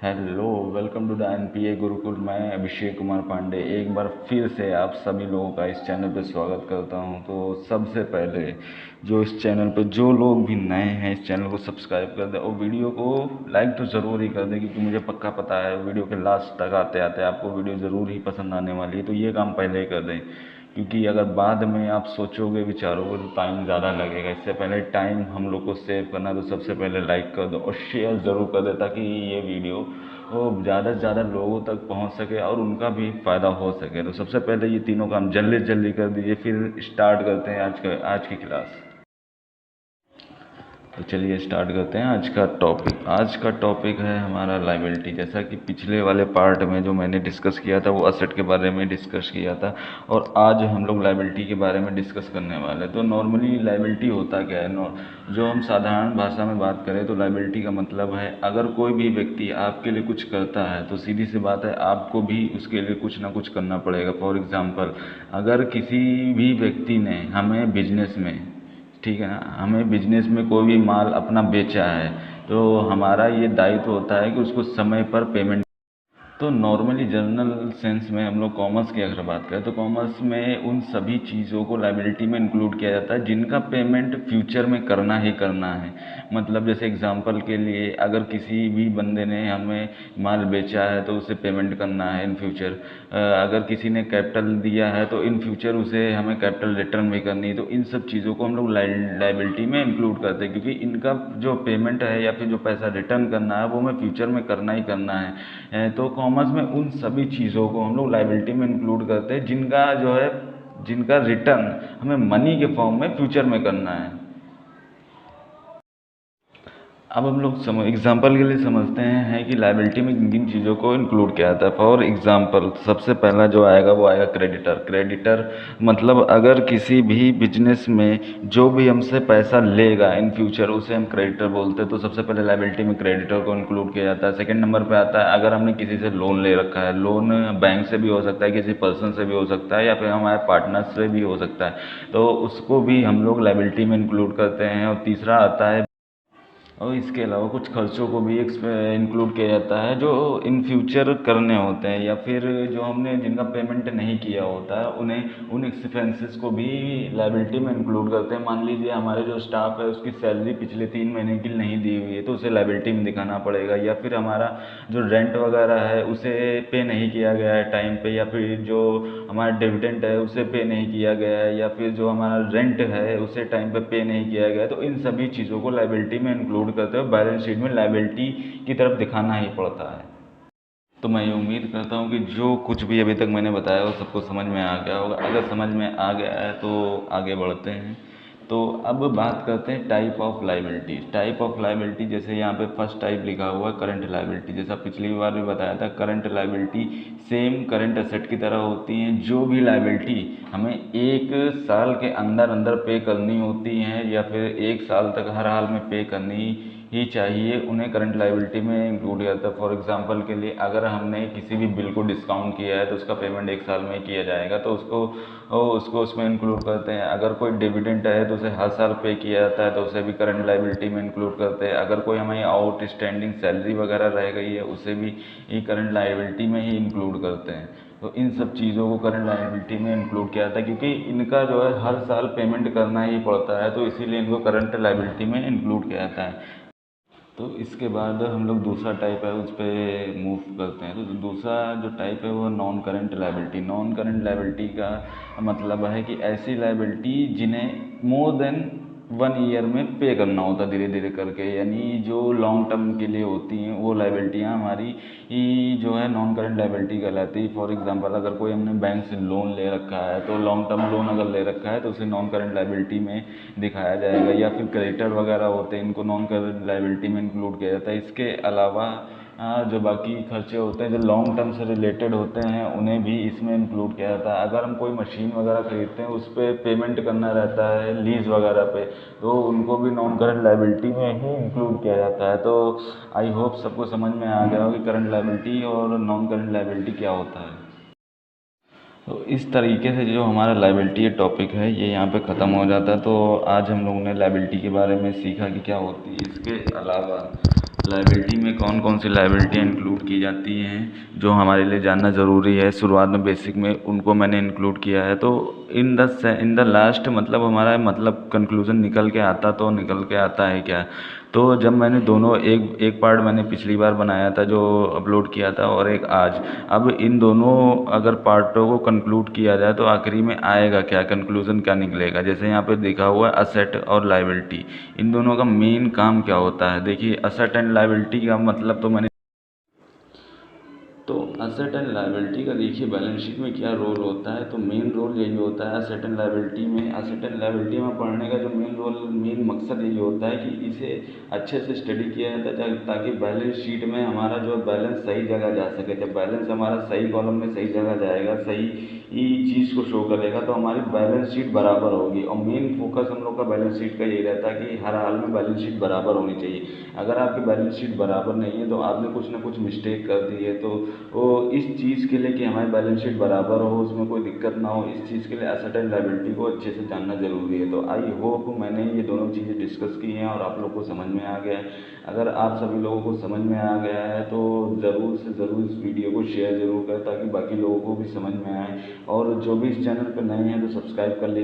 Hello, welcome to the NPA Gurukul. मैं अभिषेक कुमार पांडे एक बार फिर से आप सभी लोगों का इस चैनल पर स्वागत करता हूं। तो सबसे पहले जो इस चैनल पर जो लोग भी नए हैं, इस चैनल को सब्सक्राइब कर दें और वीडियो को लाइक तो ज़रूर ही कर दें, क्योंकि मुझे पक्का पता है वीडियो के लास्ट तक आते आते आपको वीडियो ज़रूर ही पसंद आने वाली है। तो ये काम पहले ही कर दें, क्योंकि अगर बाद में आप सोचोगे विचारोगे तो टाइम ज़्यादा लगेगा। इससे पहले टाइम हम लोग को सेव करना, तो सबसे पहले लाइक कर दो और शेयर ज़रूर कर दे, ताकि ये वीडियो वो ज़्यादा से ज़्यादा लोगों तक पहुंच सके और उनका भी फ़ायदा हो सके। तो सबसे पहले ये तीनों काम जल्दी जल्दी कर दीजिए। फिर स्टार्ट करते हैं आज की क्लास। तो चलिए स्टार्ट करते हैं आज का टॉपिक। आज का टॉपिक है हमारा लायबिलिटी। जैसा कि पिछले वाले पार्ट में जो मैंने डिस्कस किया था वो असेट के बारे में डिस्कस किया था, और आज हम लोग लायबिलिटी के बारे में डिस्कस करने वाले हैं। तो नॉर्मली लायबिलिटी होता क्या है? जो हम साधारण भाषा में बात करें तो लायबिलिटी का मतलब है, अगर कोई भी व्यक्ति आपके लिए कुछ करता है तो सीधी सी बात है आपको भी उसके लिए कुछ ना कुछ करना पड़ेगा। फॉर एग्ज़ाम्पल, अगर किसी भी व्यक्ति ने हमें बिजनेस में, ठीक है ना, हमें बिजनेस में कोई भी माल अपना बेचा है, तो हमारा ये दायित्व होता है कि उसको समय पर पेमेंट। तो नॉर्मली जनरल सेंस में हम लोग कॉमर्स की अगर बात करें तो कॉमर्स में उन सभी चीज़ों को लायबिलिटी में इंक्लूड किया जाता है जिनका पेमेंट फ्यूचर में करना ही करना है। मतलब जैसे एग्जांपल के लिए, अगर किसी भी बंदे ने हमें माल बेचा है तो उसे पेमेंट करना है इन फ्यूचर। अगर किसी ने कैपिटल दिया है तो इन फ्यूचर उसे हमें कैपिटल रिटर्न भी करनी है। तो इन सब चीज़ों को हम लोग लायबिलिटी में इंक्लूड करते हैं, क्योंकि इनका जो पेमेंट है या फिर जो पैसा रिटर्न करना है वो हमें फ्यूचर में करना ही करना है। तो कॉमर्स में उन सभी चीज़ों को हम लोग लायबिलिटी में इंक्लूड करते हैं जिनका जो है, जिनका रिटर्न हमें मनी के फॉर्म में फ्यूचर में करना है। अब हम लोग एग्जाम्पल के लिए समझते हैं कि लायबिलिटी में किन किन चीज़ों को इंक्लूड किया जाता है। फॉर एग्जाम्पल, सबसे पहला जो आएगा वो आएगा क्रेडिटर। क्रेडिटर मतलब अगर किसी भी बिजनेस में जो भी हमसे पैसा लेगा इन फ्यूचर, उसे हम क्रेडिटर बोलते हैं। तो सबसे पहले लायबिलिटी में क्रेडिटर को इंक्लूड किया जाता है। सेकेंड नंबर पर आता है, अगर हमने किसी से लोन ले रखा है, लोन बैंक से भी हो सकता है, किसी पर्सन से भी हो सकता है, या फिर हमारे पार्टनर से भी हो सकता है, तो उसको भी हम लोग लायबिलिटी में इंक्लूड करते हैं। और तीसरा आता है, और इसके अलावा कुछ खर्चों को भी इंक्लूड किया जाता है जो इन फ्यूचर करने होते हैं, या फिर जो हमने जिनका पेमेंट नहीं किया होता है उन्हें, उन एक्सपेंसेस को भी लायबिलिटी में इंक्लूड करते हैं। मान लीजिए हमारे जो स्टाफ है उसकी सैलरी पिछले 3 महीने की नहीं दी हुई है, तो उसे लायबिलिटी में दिखाना पड़ेगा। या फिर हमारा जो रेंट वगैरह है उसे पे नहीं किया गया है टाइम पे, या फिर जो हमारा डिविडेंड है उसे पे नहीं किया गया है, या फिर जो हमारा रेंट है उसे टाइम पे नहीं किया गया है, तो इन सभी चीज़ों को लायबिलिटी में इंक्लूड करते हुए बैलेंस शीट में लायबिलिटी की तरफ दिखाना ही पड़ता है। तो मैं ये उम्मीद करता हूँ कि जो कुछ भी अभी तक मैंने बताया वो सबको समझ में आ गया होगा। अगर समझ में आ गया है तो आगे बढ़ते हैं। तो अब बात करते हैं type of liability. Type of liability, जैसे यहाँ पे फर्स्ट टाइप लिखा हुआ है करंट लायबिलिटी। जैसा पिछली बार भी बताया था, current liability same current asset की तरह होती हैं। जो भी लायबिलिटी हमें 1 साल के अंदर अंदर पे करनी होती हैं, या फिर 1 साल तक हर हाल में पे करनी ही चाहिए, उन्हें करंट लायबिलिटी में इंक्लूड किया जाता है। फॉर एग्जांपल के लिए, अगर हमने किसी भी बिल को डिस्काउंट किया है तो उसका पेमेंट 1 साल में ही किया जाएगा, तो उसको उसमें इंक्लूड करते हैं। अगर कोई डिविडेंड है तो उसे हर साल पे किया जाता है, तो उसे भी करंट लायबिलिटी में इंक्लूड करते हैं। अगर कोई हमें आउटस्टैंडिंग सैलरी वगैरह रह गई है उसे भी करंट लायबिलिटी में ही इंक्लूड करते हैं। तो इन सब चीज़ों को करंट लायबिलिटी में इंक्लूड किया जाता है, क्योंकि इनका जो है हर साल पेमेंट करना ही पड़ता है, तो इसीलिए इनको करंट लायबिलिटी में इंक्लूड किया जाता है। तो इसके बाद हम लोग दूसरा टाइप है उस पर मूव करते हैं। तो दूसरा जो टाइप है वो non current liability. Non current liability का मतलब है कि ऐसी लायबिलिटी जिन्हें मोर देन 1 ईयर में पे करना होता धीरे धीरे करके, यानी जो लॉन्ग टर्म के लिए होती हैं वो लायबिलिटियाँ हमारी जो है नॉन करंट लायबिलिटी कहलाती है। फॉर एग्जांपल, अगर कोई हमने बैंक से लोन ले रखा है, तो लॉन्ग टर्म लोन अगर ले रखा है तो उसे नॉन करंट लायबिलिटी में दिखाया जाएगा। या फिर क्रेडिटर वगैरह होते हैं, इनको नॉन करंट लायबिलिटी में इंक्लूड किया जाता है। इसके अलावा जो बाकी खर्चे होते हैं जो लॉन्ग टर्म से रिलेटेड होते हैं उन्हें भी इसमें इंक्लूड किया जाता है। अगर हम कोई मशीन वगैरह खरीदते हैं उस पर पेमेंट करना रहता है लीज वगैरह पे, तो उनको भी नॉन करंट लायबिलिटी में ही इंक्लूड किया जाता है। तो आई होप सबको समझ में आ गया हो कि करंट लायबिलिटी और नॉन करंट लायबिलिटी क्या होता है। तो इस तरीके से जो हमारा लायबिलिटी टॉपिक है ये यहाँ पे ख़त्म हो जाता है। तो आज हम लोगों ने लायबिलिटी के बारे में सीखा कि क्या होती है। इसके अलावा लायबिलिटी में कौन कौन सी लायबिलिटी इंक्लूड इंक्लूड की जाती हैं जो हमारे लिए जानना ज़रूरी है। शुरुआत में बेसिक में उनको मैंने इंक्लूड किया है। तो इन द लास्ट मतलब हमारा मतलब कंक्लूज़न निकल के आता है क्या। तो जब मैंने दोनों एक एक पार्ट मैंने पिछली बार बनाया था जो अपलोड किया था और एक आज, अब इन दोनों अगर पार्टों को कंक्लूड किया जाए तो आखिरी में आएगा क्या, कंक्लूज़न क्या निकलेगा। जैसे यहाँ पे लिखा हुआ है असेट और लायबिलिटी, इन दोनों का मेन काम क्या होता है। देखिए असेट एंड लायबिलिटी का मतलब तो असेट एंड लायबिलिटी का देखिए बैलेंस शीट में क्या रोल होता है। तो मेन रोल यही होता है असेट एंड लायबिलिटी में पढ़ने का जो मेन मकसद यही होता है कि इसे अच्छे से स्टडी किया जाता है ताकि बैलेंस शीट में हमारा जो बैलेंस सही जगह जा सके। जब बैलेंस हमारा सही कॉलम में सही जगह जाएगा, सही चीज़ को शो करेगा तो हमारी बैलेंस शीट बराबर होगी। और मेन फोकस हम लोग का बैलेंस शीट का यही रहता है कि हर हाल में बैलेंस शीट बराबर होनी चाहिए। अगर आपकी बैलेंस शीट बराबर नहीं है तो आपने कुछ ना कुछ मिस्टेक कर दी है। तो वो इस चीज़ के लिए कि हमारी बैलेंस शीट बराबर हो, उसमें कोई दिक्कत ना हो, इस चीज़ के लिए एसेट एंड लायबिलिटी को अच्छे से जानना ज़रूरी है। तो आई होप मैंने ये दोनों चीज़ें डिस्कस की हैं और आप लोग को समझ में आ गया है। अगर आप सभी लोगों को समझ में आ गया है तो ज़रूर से ज़रूर इस वीडियो को शेयर ज़रूर करें ताकि बाकी लोगों को भी समझ में आए। और जो भी इस चैनल पर नए हैं तो सब्सक्राइब कर लीजिए।